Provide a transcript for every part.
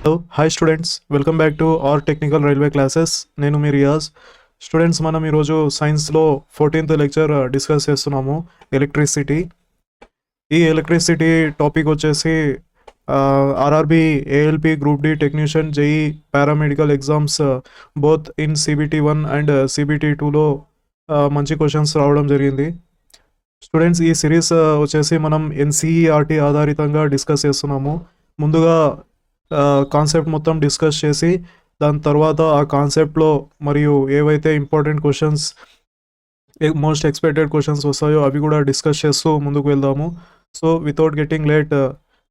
Hello hi students, welcome back to our technical railway classes. నేను మీ Riyaz. Students, మనం ఈరోజు సైన్స్లో 14th లెక్చర్ డిస్కస్ చేస్తున్నాము, ఎలక్ట్రిసిటీ. ఈ ఎలక్ట్రిసిటీ టాపిక్ వచ్చేసి RRB, ALP, group D, technician, JE, paramedical exams both in CBT 1 and CBT 2లో మంచి క్వశ్చన్స్ రావడం జరిగింది. స్టూడెంట్స్, ఈ సిరీస్ వచ్చేసి మనం ఎన్సీఈఆర్టీ ఆధారితంగా డిస్కస్ చేస్తున్నాము. ముందుగా కాన్సెప్ట్ మొత్తం డిస్కస్ చేసి దాని తర్వాత ఆ కాన్సెప్ట్లో మరియు ఏవైతే important questions, most expected questions వస్తాయో అవి కూడా డిస్కస్ చేస్తూ ముందుకు వెళ్దాము. So without getting late,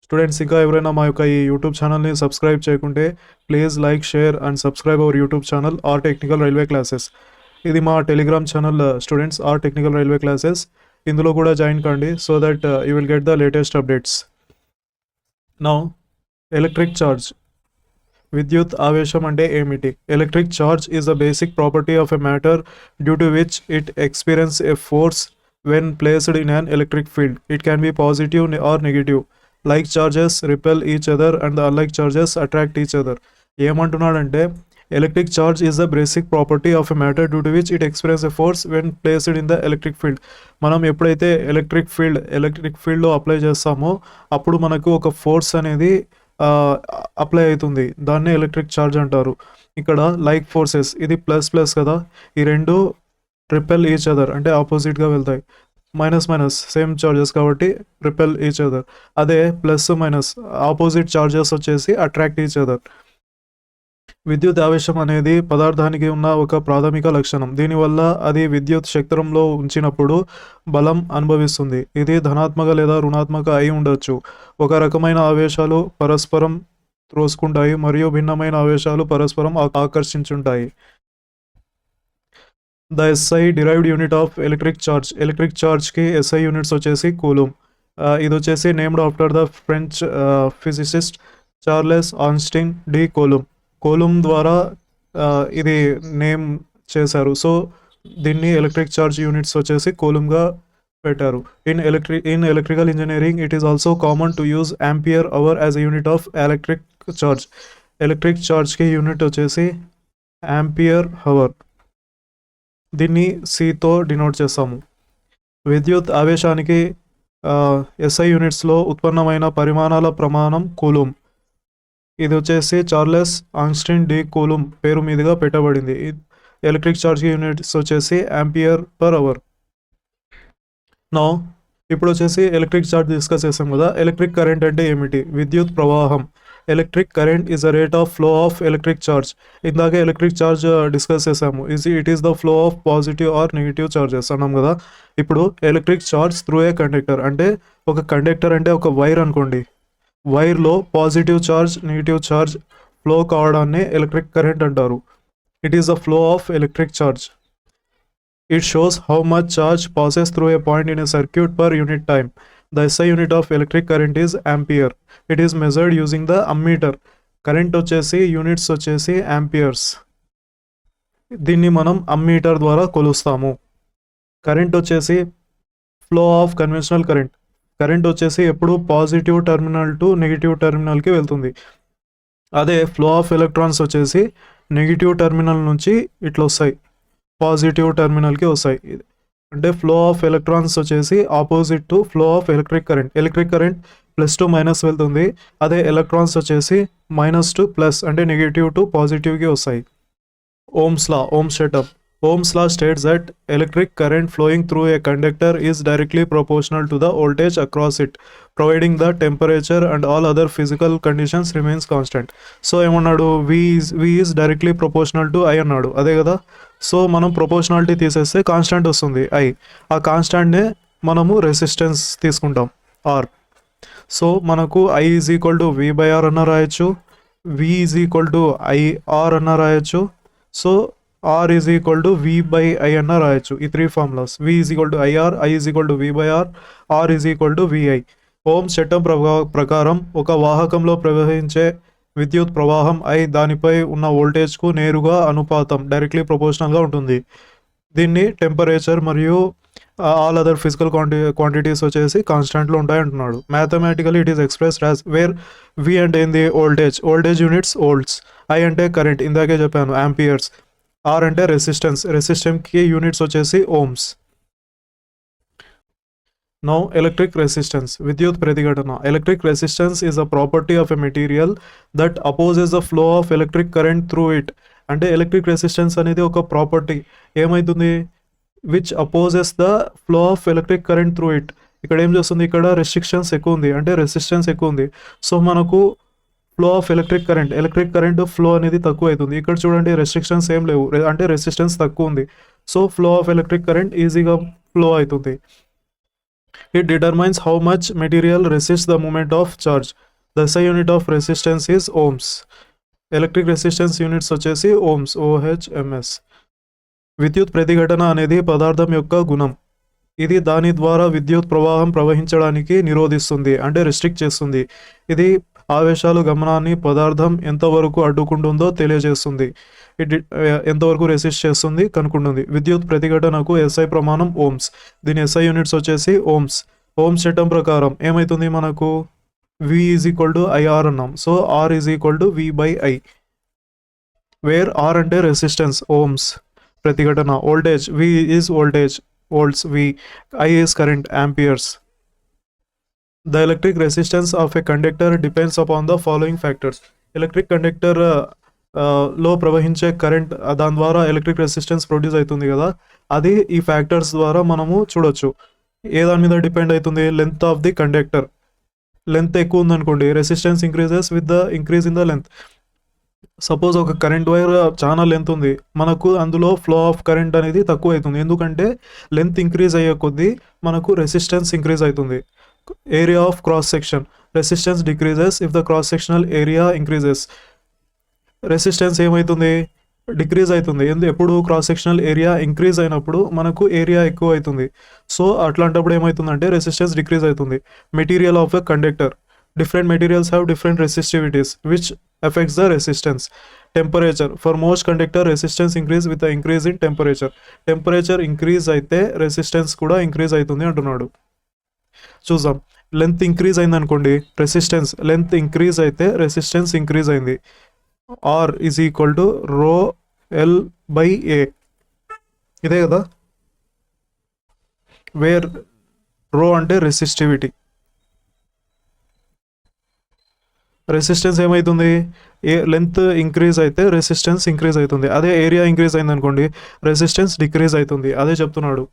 students, ఇంకా ఎవరైనా మా యొక్క ఈ యూట్యూబ్ ఛానల్ని సబ్స్క్రైబ్ చేయకుంటే please like, share and subscribe our YouTube channel R technical railway classes. ఇది మా Telegram channel students, R technical railway classes. ఇందులో కూడా జాయిన్ కండి so that you will get the latest updates. Now, electric charge. విద్యుత్ ఆవేశం అంటే ఏమిటి? Electric charge is the basic property of a matter due to which it experience a force when placed in an electric field. It can be positive or negative. Like charges repel each other and the unlike charges attract each other. ఏమంటున్నాడంటే electric charge is the basic property of a matter due to which it experience a force when placed in the electric field. మనం ఎప్పుడైతే electric ఫీల్డ్లో apply చేస్తామో అప్పుడు మనకు ఒక force అనేది apply అవుతుంది. దాన్నే ఎలక్ట్రిక్ ఛార్జ్ అంటారు. ఇక్కడ లైక్ ఫోర్సెస్, ఇది ప్లస్ ప్లస్ కదా, ఈ రెండు రిపెల్ ఈచ్ అదర్ అంటే ఆపోజిట్గా వెళ్తాయి. మైనస్ మైనస్ సేమ్ చార్జెస్ కాబట్టి రిపెల్ ఈచ్ అదర్. అదే ప్లస్ మైనస్ ఆపోజిట్ చార్జెస్ వచ్చేసి అట్రాక్ట్ ఈచ్ అదర్. విద్యుత్ ఆవేశం అనేది పదార్థానికి ఉన్న ఒక ప్రాథమిక లక్షణం. దీనివల్ల అది విద్యుత్ క్షేత్రంలో ఉంచినప్పుడు బలం అనుభవిస్తుంది. ఇది ధనాత్మక లేదా రుణాత్మక అయి ఉండొచ్చు. ఒక రకమైన ఆవేశాలు పరస్పరం త్రోసుకుంటాయి మరియు భిన్నమైన ఆవేశాలు పరస్పరం ఆకర్షించుంటాయి. The SI derived unit of electric charge. Electric ఛార్జ్కి ఎస్ఐ యూనిట్స్ వచ్చేసి కూలుమ్. ఇది వచ్చేసి named after the French physicist Charles Augustin de Coulomb. Coulomb ద్వారా ఇది నేమ్ చేశారు. సో దీన్ని ఎలక్ట్రిక్ ఛార్జ్ యూనిట్స్ వచ్చేసి కూలుమ్గా పెట్టారు. In electrical engineering it is also common to use ampere hour as a unit of electric charge. Electric ఛార్జ్కి unit వచ్చేసి ampere hour. దీన్ని సితో డినోట్ చేస్తాము. విద్యుత్ ఆవేశానికి ఎస్ఐ యూనిట్స్లో ఉత్పన్నమైన పరిమాణాల ప్రమాణం కూలుమ్. ఇది వచ్చేసి చార్లెస్ ఆన్స్టీన్ డి కూలుమ్ పేరు మీదుగా పెట్టబడింది. ఎలక్ట్రిక్ ఛార్జ్ యూనిట్స్ వచ్చేసి యాంపియర్ పర్ అవర్. నౌ, ఇప్పుడు వచ్చేసి ఎలక్ట్రిక్ ఛార్జ్ డిస్కస్ చేసాం కదా. ఎలక్ట్రిక్ కరెంట్ అంటే ఏమిటి? విద్యుత్ ప్రవాహం. Electric current is the rate of flow of electric charge. ఇందాక ఎలక్ట్రిక్ ఛార్జ్ డిస్కస్ చేసాము. It is the flow of positive or negative charges అన్నాం కదా. ఇప్పుడు electric charge through a conductor. అంటే ఒక కండక్టర్ అంటే ఒక వైర్ అనుకోండి. వైర్లో positive charge, negative charge flow కావడాన్ని ఎలక్ట్రిక్ కరెంట్ అంటారు. It is the flow of electric charge. It shows how much charge passes through a point in a circuit per unit time. The SI unit of electric current is ampere. It is measured using the ammeter. Current వచ్చేసి units వచ్చేసి amperes. దీన్ని మనం ammeter ద్వారా కొలుస్తాము. Current వచ్చేసి flow of conventional current. Current వచ్చేసి ఎప్పుడు positive terminal to negative టెర్మినల్కి వెళ్తుంది. అదే ఫ్లో ఆఫ్ ఎలక్ట్రాన్స్ వచ్చేసి నెగిటివ్ టెర్మినల్ నుంచి ఇట్లా వస్తాయి, పాజిటివ్ టెర్మినల్కి వస్తాయి. అంటే ఫ్లో ఆఫ్ ఎలక్ట్రాన్స్ వచ్చేసి opposite to flow of electric current. Electric current plus to minus వెళ్తుంది. అదే ఎలక్ట్రాన్స్ వచ్చేసి మైనస్ టు ప్లస్ అంటే నెగిటివ్ టు పాజిటివ్కి వస్తాయి. Ohm's setup. Ohm's law states that electric current flowing through a conductor is directly proportional to the voltage across it, providing the temperature and all other physical conditions remains constant. So ఏమన్నాడు? V is directly proportional to I అన్నాడు. అదే కదా. So మనం proportionality తీసేస్తే constant వస్తుంది I. ఆ కాన్స్టాంట్నే మనము resistance తీసుకుంటాం R. సో మనకు I is equal to V/R అన్న రాయొచ్చు, V is equal to IR అన్న రాయొచ్చు. So R is equal to V/I అన్న రాయొచ్చు. ఈ 3 formulas. V is equal to IR, I is equal to V/R, R is equal to VI. Ohm's చట్టం ప్రకారం ఒక వాహకంలో ప్రవహించే విద్యుత్ ప్రవాహం I దానిపై ఉన్న వోల్టేజ్కు నేరుగా అనుపాతం, డైరెక్ట్లీ ప్రపోర్షనల్గా ఉంటుంది. దీన్ని టెంపరేచర్ మరియు ఆల్ అదర్ ఫిజికల్ క్వాంటిటీస్ వచ్చేసి కాన్స్టెంట్లో ఉంటాయి అంటున్నాడు. Mathematically it is expressed as where V అంటే ఏంది ఓల్టేజ్ యూనిట్స్ ఓల్డ్స్, ఐ అంటే కరెంట్ ఇందాకే చెప్పాను యాంపియర్స్, ఆర్ అంటే రెసిస్టెన్స్కి యూనిట్స్ వచ్చేసి ఓమ్స్. నౌ ఎలక్ట్రిక్ రెసిస్టెన్స్ విద్యుత్ ప్రతిఘటన. Electric resistance is a property of a material that opposes the flow of electric current through it. అంటే ఎలక్ట్రిక్ రెసిస్టెన్స్ అనేది ఒక ప్రాపర్టీ ఏమవుతుంది, which opposes the flow of electric current through it. ఇక్కడ ఏం చేస్తుంది, ఇక్కడ రెస్ట్రిక్షన్స్ ఎక్కువ ఉంది అంటే రెసిస్టెన్స్ ఎక్కువ ఉంది, సో మనకు flow of electric current flow అనేది తక్కువ అవుతుంది. ఇక్కడ చూడండి రెస్ట్రిక్షన్స్ ఏం లేవు అంటే రెసిస్టెన్స్ తక్కువ ఉంది, so flow of electric current ఈజీగా ఫ్లో అవుతుంది. It determines how much material resists the movement of charge. The SI unit of resistance is ohms. Electric resistance units వచ్చేసి ohms, OHMS. విద్యుత్ ప్రతిఘటన అనేది పదార్థం యొక్క గుణం. ఇది దాని ద్వారా విద్యుత్ ప్రవాహం ప్రవహించడానికి నిరోధిస్తుంది అంటే రిస్ట్రిక్ట్ చేస్తుంది. ఇది ఆవేశాలు గమనాన్ని పదార్థం ఎంతవరకు అడ్డుకుంటుందో తెలియజేస్తుంది. ఇది ఎంతవరకు రెసిస్ట్ చేస్తుంది కనుక్కుంటుంది. విద్యుత్ ప్రతిఘటనకు SI ప్రమాణం ఓమ్స్. దీని SI యూనిట్స్ వచ్చేసి ఓమ్స్. ఓమ్స్ చట్టం ప్రకారం ఏమవుతుంది మనకు V is equal to IR అన్నాం, so R is equal to V/I, where R అంటే రెసిస్టెన్స్ ఓమ్స్, ప్రతిఘటన voltage V is volts V, I is current amperes. The electric resistance of a conductor depends upon the following factors. Electric conductor లో ప్రవహించే current దాని ద్వారా electric resistance produce అవుతుంది కదా, అది ఈ ఫ్యాక్టర్స్ ద్వారా మనము చూడొచ్చు. ఏ దాని మీద డిపెండ్ అవుతుంది, length of the conductor. Length ఎక్కువ ఉందనుకోండి resistance increases with the increase in the length. Suppose ఒక కరెంట్ వైర్ చాలా లెంత్ ఉంది, మనకు అందులో ఫ్లో ఆఫ్ కరెంట్ అనేది తక్కువ అవుతుంది, ఎందుకంటే లెంత్ ఇంక్రీజ్ అయ్యే కొద్దీ మనకు రెసిస్టెన్స్ ఇంక్రీజ్ అవుతుంది. Area of cross section, resistance decreases if the cross sectional area increases. Resistance ఏమవుతుంది, డిక్రీజ్ అవుతుంది. ఎప్పుడు క్రాస్ సెక్షనల్ ఏరియా ఇంక్రీజ్ అయినప్పుడు మనకు ఏరియా ఎక్కువ అవుతుంది, సో అట్లాంటప్పుడు ఏమవుతుందంటే రెసిస్టెన్స్ డిక్రీజ్ అవుతుంది. Material of a conductor, different materials have different resistivities which affects the resistance. Temperature, for most conductor resistance increase with the increase in temperature. Temperature increase అయితే resistance కూడా increase అవుతుంది అంటున్నాడు. చూద్దాం, length increase అయింది అనుకోండి, resistance length increase అయితే resistance increase అయింది. R is equal to ρL/A, ఇదే కదా, వేర్ రో అంటే రెసిస్టివిటీ. రెసిస్టెన్స్ ఏమవుతుంది, లెంత్ ఇంక్రీజ్ అయితే రెసిస్టెన్స్ ఇంక్రీజ్ అవుతుంది. అదే ఏరియా ఇంక్రీజ్ అయింది అనుకోండి రెసిస్టెన్స్ డిక్రీజ్ అవుతుంది. అదే చెప్తున్నాడు.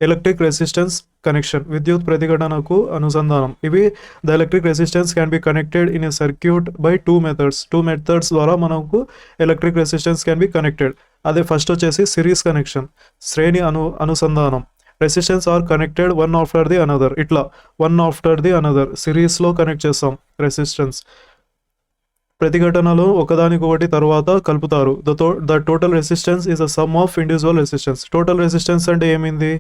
ఎలక్ట్రిక్ రెసిస్టెన్స్ కనెక్షన్, విద్యుత్ ప్రతిఘటనకు అనుసంధానం. ఇవి the electric resistance can be connected in a circuit by two methods ద్వారా మనకు electric resistance can be connected. అదే ఫస్ట్ వచ్చేసి సిరీస్ కనెక్షన్, శ్రేణి అనుసంధానం. Resistance are connected one after the another, ఇట్లా వన్ ఆఫ్టర్ ది అనదర్ సిరీస్లో connect చేస్తాం resistance. ప్రతిఘటనలో ఒకదానికొకటి తర్వాత కలుపుతారు. The total resistance is a sum of individual resistance. Total resistance అంటే ఏమైంది,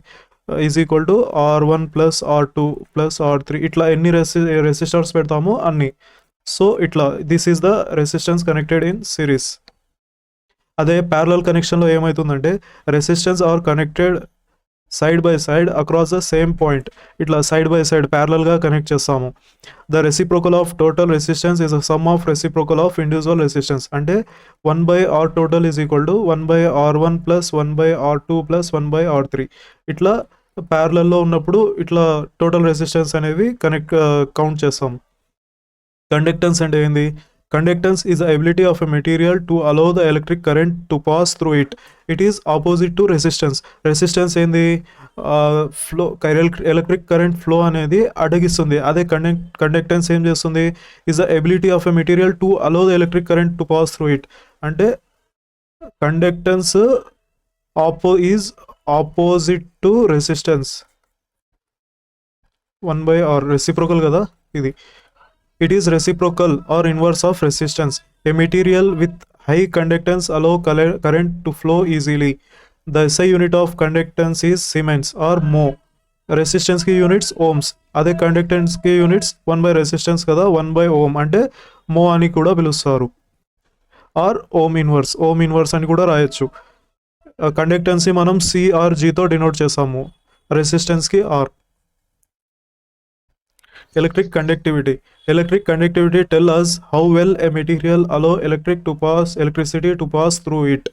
is equal to R1 plus R2 plus R3, ఇట్లా ఎన్ని రెసిస్టర్స్ పెడతామో అన్ని. సో ఇట్లా this is the resistance connected in series. అదే ప్యారలల్ కనెక్షన్లో ఏమవుతుందంటే resistance are connected side by side across the same point, ఇట్లా సైడ్ బై సైడ్ ప్యారలల్గా కనెక్ట్ చేస్తాము. The reciprocal of total resistance is a sum of reciprocal of individual resistance. అంటే 1/R total is equal to 1/R1 plus 1/R2 plus 1/R3. ఇట్లా ప్యారలల్లో ఉన్నప్పుడు ఇట్లా total resistance అనేవి count చేస్తాము. కండక్టెన్స్ అంటే ఏంది, conductance is the ability of a material to allow the electric current to pass through it. It is opposite to resistance. Resistance ఏంది, flow electric current flow అనేది అడ్డగిస్తుంది. అదే కండక్టెన్స్ ఏం చేస్తుంది, is the ability of a material to allow the electric current to pass through it. అంటే conductance is opposite to resistance. 1/R reciprocal కదా ఇది. It is reciprocal or inverse of resistance. A material with high conductance allow current to flow easily. The SI unit of conductance is Siemens or mho. Resistance ki units ohms. అదే conductance కి units 1/resistance కదా, 1/ohm అంటే mho అని కూడా పిలుస్తారు. Are ohm inverse అని కూడా రాయొచ్చు. కండక్టెన్సీ మనం సిఆర్జీతో డినోట్ చేస్తాము, రెసిస్టెన్స్కి are. Electric conductivity. Electric conductivity tell us how well a material allow electricity to pass through it.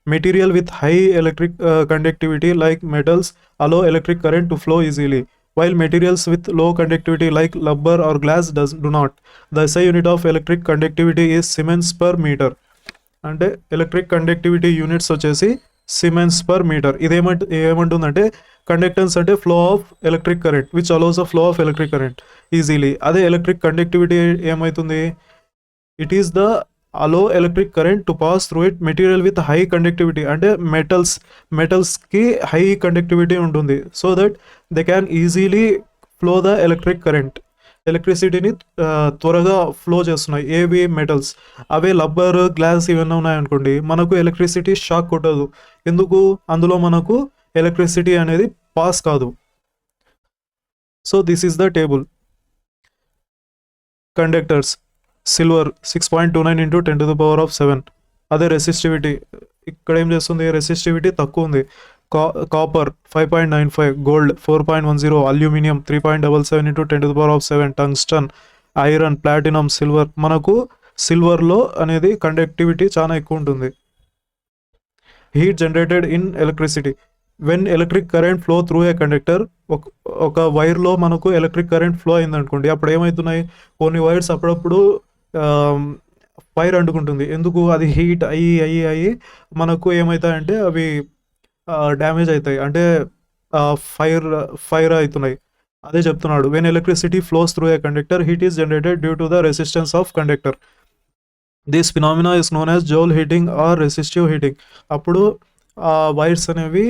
Material with high electric conductivity like metals allow electric current to flow easily, while materials with low conductivity like rubber or glass do not. The SI unit of electric conductivity is Siemens per meter. అంటే electric conductivity units వచ్చేసి siemens per metre. ఇది ఏమంటుందంటే conductance అంటే flow of electric current which allows a flow of electric current easily. అదే electric conductivity ఏమవుతుంది, it is the allow electric current to pass through it material with high conductivity. అంటే మెటల్స్కి high conductivity ఉంటుంది, so that they can easily flow the electric current. ఎలక్ట్రిసిటీని త్వరగా flow చేస్తున్నాయి ఏవి metals. అవే rubber glass ఇవన్నీ ఉన్నాయనుకోండి, మనకు ఎలక్ట్రిసిటీ షాక్ కొట్టదు. ఎందుకు, అందులో మనకు ఎలక్ట్రిసిటీ అనేది పాస్ కాదు. So this is the table. Conductors silver 6.29 × 10⁻⁷. అదే రెసిస్టివిటీ ఇక్కడ ఏం చేస్తుంది, రెసిస్టివిటీ తక్కువ ఉంది. Copper 5.95, gold 4.10, aluminium 3.77 × 10⁻⁷, tungsten, iron, platinum, silver. మనకు సిల్వర్లో అనేది కండక్టివిటీ చాలా ఎక్కువ ఉంటుంది. Heat generated in electricity. When electric current flow through a conductor, ఒక వైర్లో మనకు ఎలక్ట్రిక్ కరెంట్ ఫ్లో అయింది అనుకోండి, అప్పుడు ఏమవుతున్నాయి, కొన్ని వైర్స్ అప్పుడప్పుడు ఫైర్ అంటుకుంటుంది. ఎందుకు, అది హీట్ అయ్యి మనకు ఏమవుతాయంటే అవి డ్యామేజ్ అవుతాయి, అంటే ఫైర్ అవుతున్నాయి. అదే చెప్తున్నాడు, when electricity flows through a conductor heat is generated due to the resistance of conductor. This phenomena is known as Joule heating or resistive heating. అప్పుడు వైర్స్ అనేవి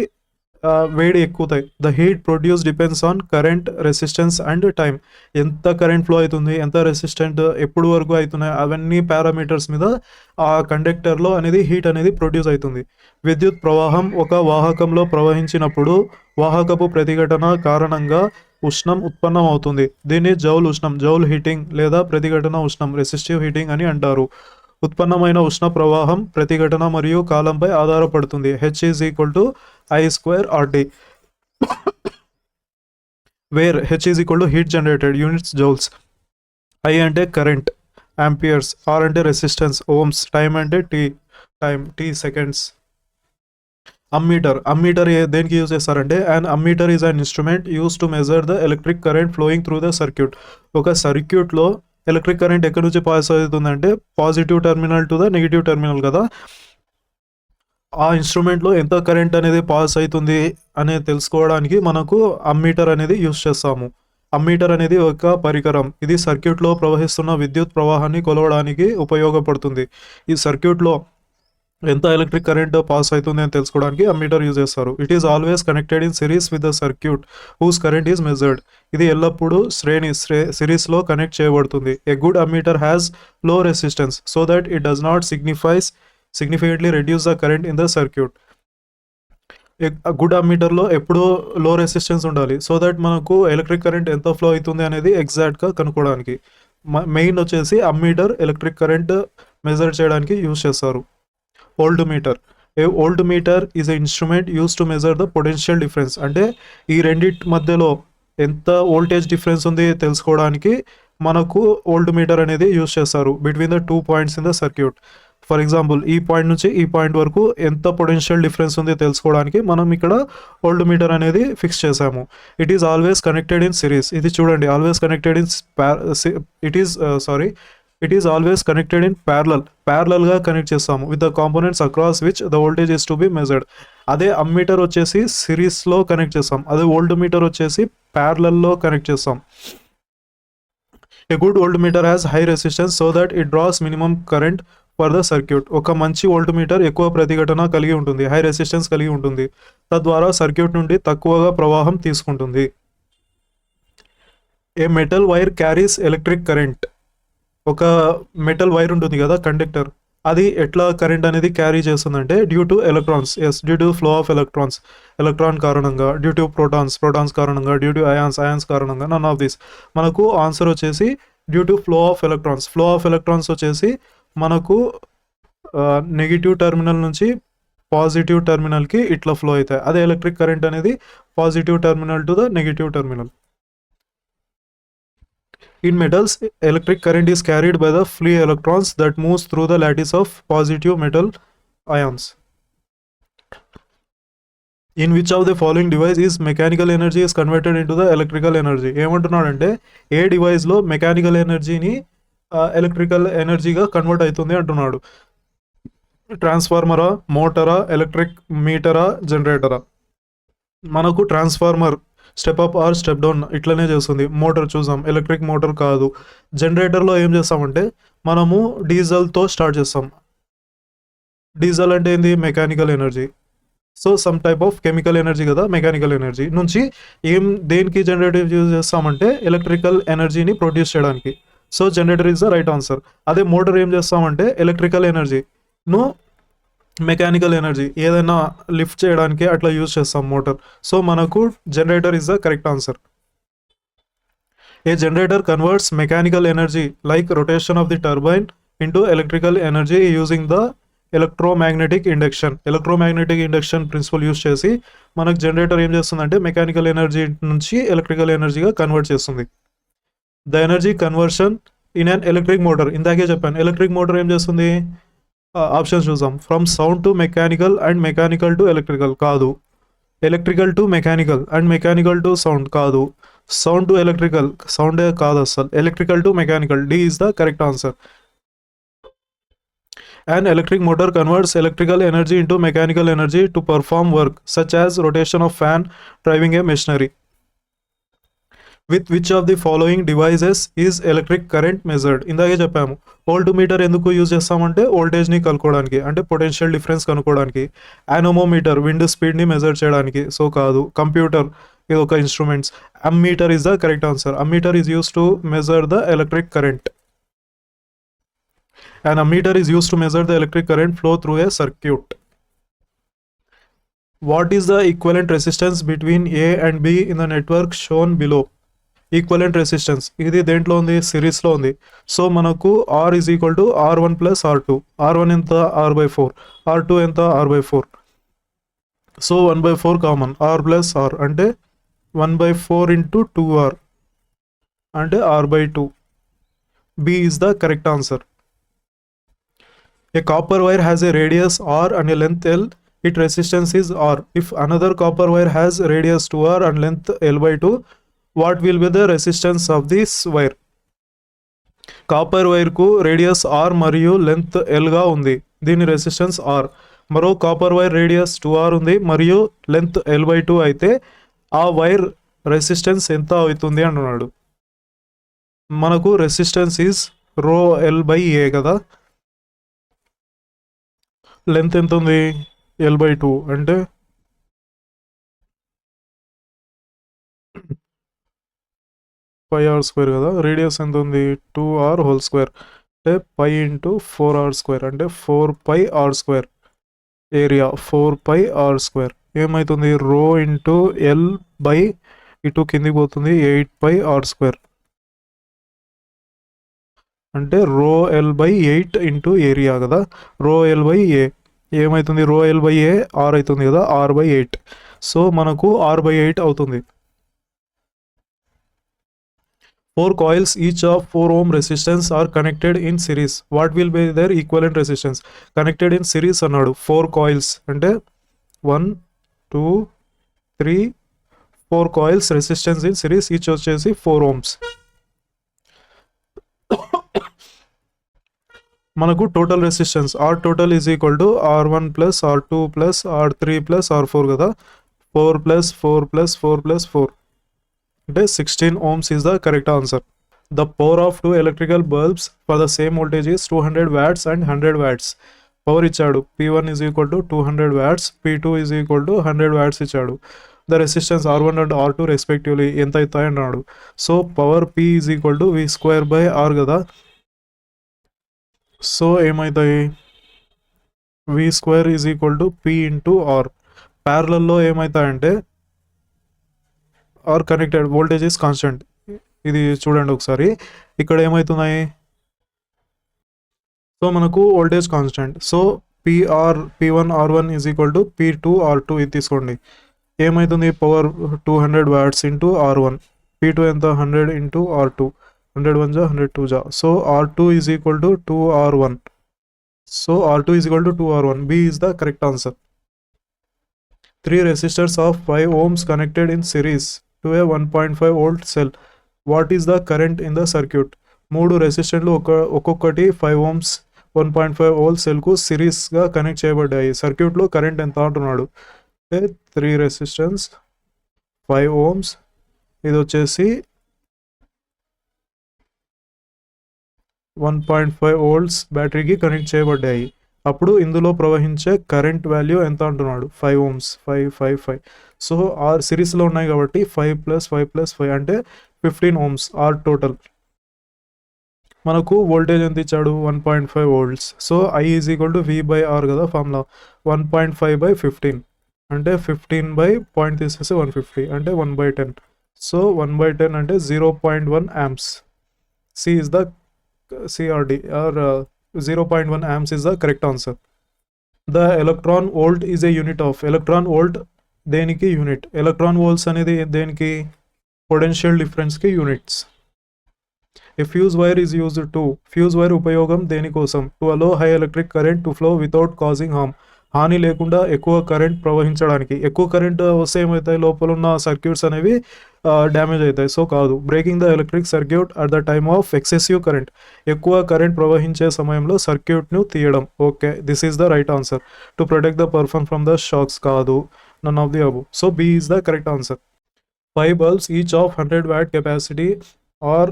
వేడి ఎక్కుతాయి. The heat produce depends on current, resistance and time. ఎంత current flow అవుతుంది, ఎంత resistant, ఎప్పుడు వరకు అవుతున్నాయి, అవన్నీ పారామీటర్స్ మీద ఆ కండక్టర్లో అనేది హీట్ అనేది ప్రొడ్యూస్ అవుతుంది. విద్యుత్ ప్రవాహం ఒక వాహకంలో ప్రవహించినప్పుడు వాహకపు ప్రతిఘటన కారణంగా ఉష్ణం ఉత్పన్నం అవుతుంది. దీన్ని జౌల్ ఉష్ణం, జౌల్ హీటింగ్ లేదా ప్రతిఘటన ఉష్ణం, రెసిస్టివ్ హీటింగ్ అని అంటారు. ఉత్పన్నమైన ఉష్ణ ప్రవాహం ప్రతిఘటన మరియు కాలంపై ఆధారపడుతుంది. H is equal to I²RT, where H is equal to heat generated, units joules. I అంటే కరెంట్, ఆంపియర్స్. R అంటే రెసిస్టెన్స్, ఓమ్స్. టైం అంటే T సెకండ్స్. అమ్మీటర్ దేనికి యూజ్ చేస్తారంటే, and ammeter is an instrument use to measure the electric current flowing through the circuit. ఒక సర్క్యూట్లో electric current ఎక్కడి నుంచి pass అవుతుందంటే positive terminal to the negative terminal కదా. ఆ ఇన్స్ట్రుమెంట్లో ఎంత కరెంట్ అనేది పాస్ అవుతుంది అనేది తెలుసుకోవడానికి మనకు అమ్మీటర్ అనేది యూజ్ చేస్తాము. అమ్మీటర్ అనేది ఒక పరికరం. ఇది సర్క్యూట్లో ప్రవహిస్తున్న విద్యుత్ ప్రవాహాన్ని కొలవడానికి ఉపయోగపడుతుంది. ఈ సర్క్యూట్లో ఎంత ఎలక్ట్రిక్ కరెంట్ పాస్ అవుతుంది అని తెలుసుకోవడానికి అమ్మీటర్ యూజ్ చేస్తారు. It is always connected in series with the circuit whose current is measured. ఇది ఎల్లప్పుడూ సిరీస్లో కనెక్ట్ చేయబడుతుంది. A good ammeter has low resistance so that it does not significantly reduce the current in the circuit. Good అమ్మీటర్లో ఎప్పుడూ low resistance ఉండాలి, so that మనకు electric current ఎంత flow అవుతుంది అనేది ఎగ్జాక్ట్గా కనుక్కోవడానికి. మెయిన్ వచ్చేసి అమ్మీటర్ ఎలక్ట్రిక్ కరెంట్ మెజర్ చేయడానికి యూజ్ చేస్తారు. Old metre. A voltmeter is a instrument use to measure the potential difference. అంటే ఈ రెండింటి మధ్యలో ఎంత వోల్టేజ్ డిఫరెన్స్ ఉంది తెలుసుకోవడానికి మనకు ఓల్డ్ మీటర్ అనేది యూజ్ చేస్తారు between the 2 points in the circuit. For example, ఈ పాయింట్ నుంచి ఈ పాయింట్ వరకు ఎంత పొటెన్షియల్ డిఫరెన్స్ ఉంది తెలుసుకోవడానికి మనం ఇక్కడ ఓల్డ్ మీటర్ అనేది ఫిక్స్ చేసాము. It is always connected in series. ఇది చూడండి, always connected in it is always connected in ప్యారలల్గా కనెక్ట్ చేస్తాము with the components across which the voltage is to be measured. అదే అమ్మీటర్ వచ్చేసి సిరీస్లో కనెక్ట్ చేస్తాం, అదే ఓల్డ్ మీటర్ వచ్చేసి ప్యారలల్లో కనెక్ట్ చేస్తాం. A good voltmeter has high resistance so that it draws minimum current for the circuit. ఒక మంచి వోల్ట్ మీటర్ ఎక్కువ ప్రతిఘటన కలిగి ఉంటుంది, హై రెసిస్టెన్స్ కలిగి ఉంటుంది, తద్వారా సర్క్యూట్ నుండి తక్కువగా ప్రవాహం తీసుకుంటుంది. A metal wire carries electric current. ఒక మెటల్ వైర్ ఉంటుంది కదా, కండక్టర్, అది ఎట్లా కరెంట్ అనేది క్యారీ చేస్తుందంటే due to electrons. Due to flow of electron కారణంగా, డ్యూ టు ప్రోటాన్స్ కారణంగా, డ్యూ టు అయాన్స్ కారణంగా. None of this. మనకు ఆన్సర్ వచ్చేసి due to flow of electrons వచ్చేసి మనకు నెగిటివ్ టెర్మినల్ నుంచి పాజిటివ్ టెర్మినల్కి ఇట్లా ఫ్లో అవుతాయి. అదే ఎలక్ట్రిక్ కరెంట్ అనేది positive terminal to the negative terminal. In metals, electric current is carried by the free electrons that moves through the lattice of positive metal ions. In which of the following device is mechanical energy is converted into the electrical energy? ఏమంటున్నాడంటే ఏ డివైస్లో mechanical ఎనర్జీని electrical ఎనర్జీగా convert అవుతుంది అంటున్నాడు. ట్రాన్స్ఫార్మరా, మోటారా, electric మీటరా, జనరేటరా? మనకు transformer step up or step down ఇట్లనే చేస్తుంది. Motor చూసాం, electric motor కాదు. జనరేటర్లో ఏం చేస్తామంటే మనము డీజిల్తో స్టార్ట్ చేస్తాం. డీజిల్ అంటే ఏంది? Mechanical energy. So some type of chemical energy కదా మెకానికల్ ఎనర్జీ నుంచి దేనికి జనరేటర్ యూజ్ చేస్తామంటే ఎలక్ట్రికల్ ఎనర్జీని ప్రొడ్యూస్ చేయడానికి. So generator is the right answer. అదే మోటార్ ఏం చేస్తామంటే ఎలక్ట్రికల్ ఎనర్జీను మెకానికల్ ఎనర్జీ ఏదైనా లిఫ్ట్ చేయడానికి అట్లా యూజ్ చేస్తాం మోటార్. సో మనకు generator is the correct answer. A generator converts mechanical energy like rotation of the turbine into electrical energy using the electromagnetic induction. Electromagnetic induction principle use చేసి మనకు generator ఏం చేస్తుందంటే mechanical energy నుంచి electrical ఎనర్జీగా convert చేస్తుంది. The energy conversion in an electric motor, ఇందాకే చెప్పాను. Electric motor ఏం చేస్తుంది? ఆప్షన్స్ చూసాం. From sound to mechanical and mechanical to electrical కాదు. Electrical to mechanical and mechanical to sound కాదు. సౌండ్ టు ఎలక్ట్రికల్, సౌండే కాదు అసలు. Electrical to mechanical, D is the correct answer. An electric motor converts electrical energy into mechanical energy to perform work such as rotation of fan driving a machinery. With which of the following devices is electric current measured? ఇందాకే చెప్పాము. Volt meter ఎందుకు use చేస్తామంటే వోల్టేజ్ని కనుక్కోవడానికి, అంటే potential difference కనుక్కోవడానికి. యానోమోమీటర్ wind స్పీడ్ని measure చేయడానికి. So కాదు. కంప్యూటర్ ఇది ఒక instruments. Ammeter is the correct answer. Ammeter is use to measure the electric current. An ammeter is used to measure the electric current flow through a circuit. What is the equivalent resistance between A and B in the network shown below? Equivalent resistance ఇది దేంట్లో ఉంది? సిరీస్లో ఉంది. So మనకు R is equal to R1 plus R2. R1 ఎంత? R/4. R2 ఎంత? R/4. So 1/4 common. R plus R అంటే 1/4 into 2R అంటే R/2. B is the correct answer. A copper wire has a radius R and a length L. Its resistance is R. If another copper wire has radius 2R and length L/2, what will be the resistance of this wire? Copper వైర్కు radius R మరియు length Lగా ఉంది. దీని resistance R. మరో copper wire radius 2R ఉంది మరియు length L/2 అయితే ఆ వైర్ రెసిస్టెన్స్ ఎంత అవుతుంది అంటున్నాడు. మనకు రెసిస్టెన్స్ ఈజ్ ρL/A కదా. లెంత్ ఎంత ఉంది? L/2 అంటే 5R² కదా. రేడియస్ ఎంత ఉంది? 2R² అంటే 5 into 4R² అంటే 4πR². Area 4πR². ఏమవుతుంది? రో ఇంటూ L/ ఇటు కిందికి పోతుంది 8πR² అంటే ρL/8 ఇంటూ ఏరియా కదా. ρL/A ఏమవుతుంది? ρL/A R అవుతుంది కదా. R/8. సో మనకు R/8 అవుతుంది. 4 coils each of 4 ohm resistance are connected in series. What will be their equivalent resistance? Connected in series అన్నాడు. 4 coils అంటే 1 2 3 4 coils resistance in series each వచ్చేసి 4 ohms. మనకు total resistance R total is equal to R1 plus R2 plus R3 plus R4 కదా. 4 plus 4 plus 4 plus 4 అంటే 16 ohms is the correct answer. The power of 2 electrical bulbs for the same voltage is 200 watts and 100 watts. Power ఇచ్చాడు. P1 is equal to 200 watts, P2 is equal to 100 watts ఇచ్చాడు. The resistance R1 and R2 respectively ఎంత అవుతాయి అన్నాడు. So power P is equal to V²/R కదా. So ఏమవుతాయి? V² is equal to P into R. ప్యారలల్లో ఏమవుతాయంటే are connected voltage is constant. ఇది చూడండి ఒకసారి. ఇక్కడ ఏమవుతున్నాయి? సో మనకు voltage constant. So P1 R1 is equal to P2 R2 ఇది తీసుకోండి. ఏమవుతుంది, power 200 watts into R1, P2 ఎంత 100 ఇంటూ R2, 100 1 జా 100 2 జా, so R2 is equal to 2R1. So R2 is equal to 2R1. B is the correct answer. 3 resistors of 5 ohms connected in series to a 1.5 volt cell. What is the current in the circuit? 3 రెసిస్టర్లు ఒక్కొక్కటి 5 ohms 1.5 volt సెల్కు సిరీస్గా connect చేయబడ్డాయి. సర్క్యూట్లో current ఎంత అంటున్నాడు అంటే 3 resistance 5 ohms, ఇది వచ్చేసి 1.5 వోల్ట్స్ బ్యాటరీకి కనెక్ట్ చేయబడ్డాయి. అప్పుడు ఇందులో ప్రవహించే కరెంట్ వాల్యూ ఎంత అంటున్నాడు, 5 ohms, 5. సో ఆర్ సిరీస్లో ఉన్నాయి కాబట్టి 5 + 5 + 5 అంటే 15 ohms ఆర్ టోటల్. మనకు వోల్టేజ్ ఎంత ఇచ్చాడు, 1.5 volts. So I is equal to V/R కదా ఫార్ములా, 1.5/15 అంటే 15 బై పాయింట్ తీసేసి 150 అంటే 1/10. సో 1/10 అంటే 0.1 amps. C is the CRD or 0.1 amps is the correct answer. The electron volt is a unit of, electron volt దేనికి unit, electron volts అనేది దేనికి, potential డిఫరెన్స్కి units. A fuse wire is used to, fuse wire ఉపయోగం దేనికోసం, to allow high electric current to flow without causing harm. హాని లేకుండా ఎక్కువ current ప్రవహించడానికి. ఎక్కువ కరెంట్ వస్తే ఏమవుతాయి, లోపల ఉన్న సర్క్యూట్స్ అనేవి డ్యామేజ్ అవుతాయి. సో కాదు, breaking the electric circuit at the time of excessive current, ఎక్కువ కరెంట్ ప్రవహించే సమయంలో సర్క్యూట్ను తీయడం. Okay, this is the right answer. To protect the person from the shocks కాదు, none of the above. So B is the correct answer. 5 bulbs each of 100 watt capacity are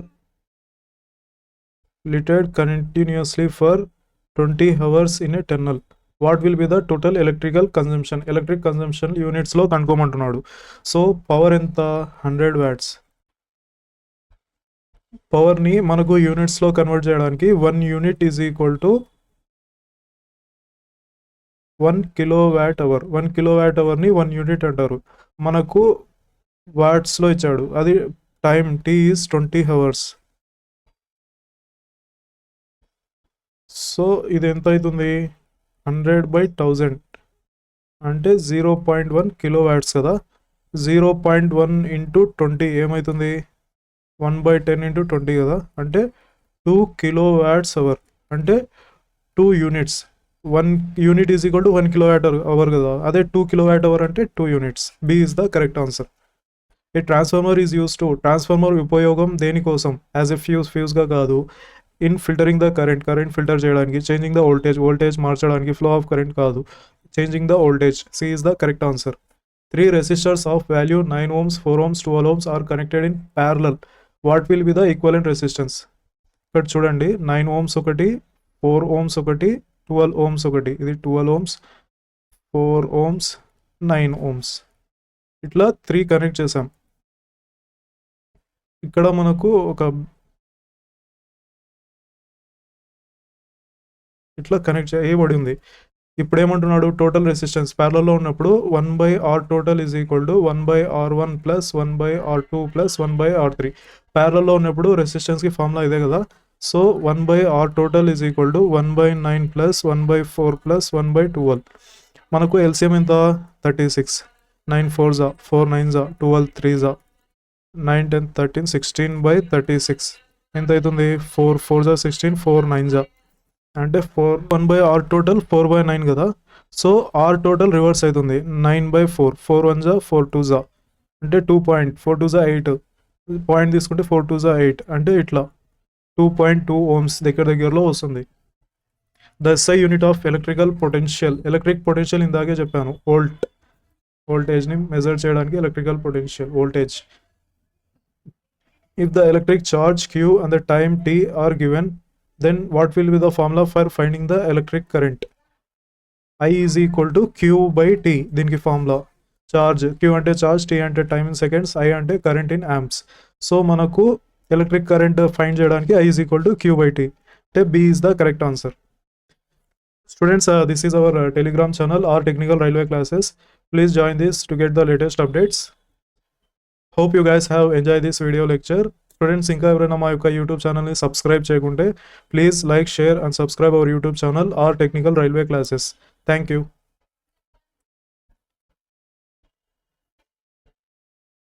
lit continuously for 20 hours in a tunnel. What will be the total electrical consumption? Electric consumption units లో కనుక్కోమంటున్నాడు. So power ఎంత, 100 watts. పవర్ని మనకు యూనిట్స్లో convert చేయడానికి 1 unit is equal to 1 kWh. 1 kWhని 1 unit అంటారు. మనకు వాట్స్లో ఇచ్చాడు, అది time T is 20 hours. So ఇది ఎంత అవుతుంది, 100/1000 అంటే 0.1 kW కదా. 0.1 ఇంటూ 20 ఏమవుతుంది, 1/10 ఇంటూ 20 కదా, అంటే 2 kWh అంటే 2 units. 1 unit is equal to 1 kWh కదా, అదే 2 kWh అంటే 2 units. B is the correct answer. A transformer is use to, transformer ఉపయోగం దేనికోసం, యాజ్ ఎ ఫ్యూజ్గా కాదు, in filtering the current filter చేయడానికి, చేంజింగ్ ద వోల్టేజ్ మార్చడానికి, ఫ్లో ఆఫ్ కరెంట్ కాదు, changing the voltage. C is the correct answer. 3 resistors of value 9 ohms, 4 ohms, 12 ohms are connected in parallel. What will be the equivalent resistance? ఇక్కడ చూడండి, 9 ohms ఒకటి, 4 ohms ఒకటి, 12 ohms ఒకటి, ఇది 12 ohms, 4 ohms, 9 ohms, ఇట్లా 3 connect చేసాం. ఇక్కడ మనకు ఒక ఇట్లా కనెక్ట్ చేయబడి ఉంది. ఇప్పుడు ఏమంటున్నాడు, టోటల్ రెసిస్టెన్స్ ప్యారలల్లో ఉన్నప్పుడు 1/R total is equal to 1/R1 + 1/R2 + 1/R3. ప్యారలల్లో ఉన్నప్పుడు రెసిస్టెన్స్కి ఫార్ములా ఇదే కదా. So 1/R total is equal to 1/9 + 1/4 + 1/12. మనకు ఎల్సిఎం ఎంత, 36. 9 4 4 9 12 3 9 10 13 16/36 ఎంత అవుతుంది, 4 4 16 4 9 అంటే 1/R total 4/9 కదా. సో R total రివర్స్ అవుతుంది, 9/4, 4 1 4 2 అంటే 2 4 2 8, పాయింట్ తీసుకుంటే 4 2 8 అంటే ఇట్లా 2.2 ohms దగ్గరలో వస్తుంది. The SI unit of electrical potential, electric potential ఇందాకే చెప్పాను, వోల్టేజ్ని మెజర్ చేయడానికి electrical potential voltage. If the electric charge Q and the time T are given, then what will be the formula for finding the electric current? I is equal to Q/T. దీనికి formula, charge Q అంటే charge, T అంటే time in seconds, I అంటే current in amps. So మనకు electric current find చేయడానికి I is equal to Q/T అంటే B is the correct answer. Students, this is our Telegram channel, our technical railway classes. Please join this to get the latest updates. Hope you guys have enjoyed this video lecture. Students ఇంకా ఎవరైనా మా యొక్క YouTube ఛానల్ని subscribe చేయకుంటే please like, share and subscribe our YouTube channel R technical railway classes. Thank you.